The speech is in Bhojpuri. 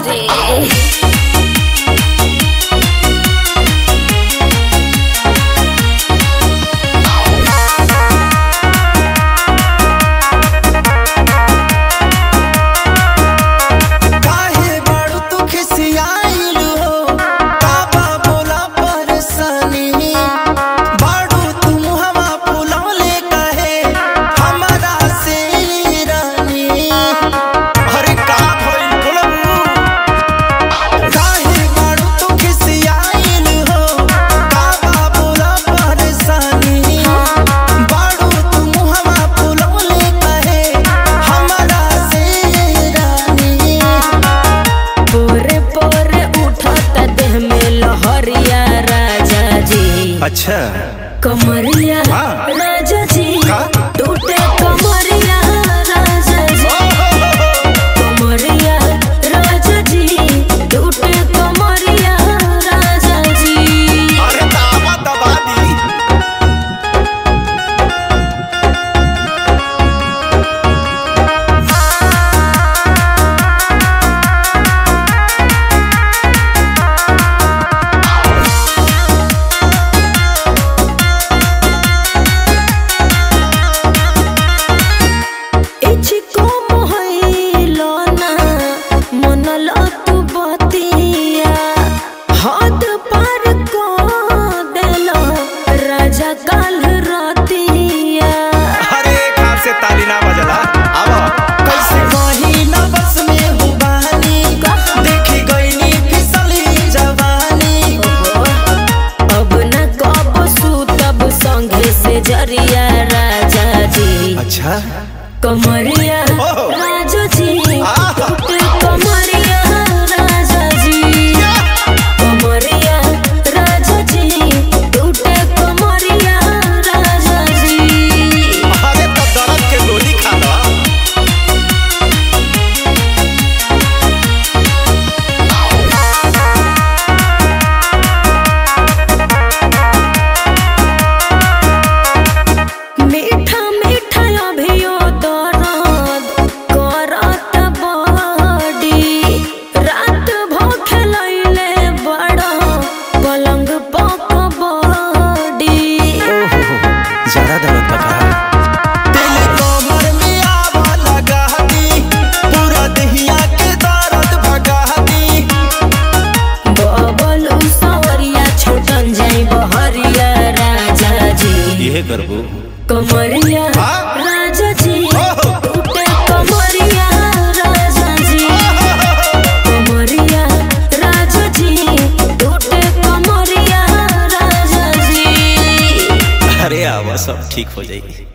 माई रे। अच्छा कमरिया राजा जी टूटे कमरिया राजा जी कमरिया राजा जी टूटे कमरिया राजा जी। अरे दावा दबा दी। जरिया राजा जी अच्छा कमरिया राजा जी टूटे कमरिया राजा जी कमरिया राजा जी टूटे कमरिया राजा जी। अरे तो दर्द के गोली खा लो। कमरिया राजा जी टूटे कमरिया राजा जी कमरिया राजा जी टूटे कमरिया राजा जी। अरे आवा सब ठीक हो जाएगी।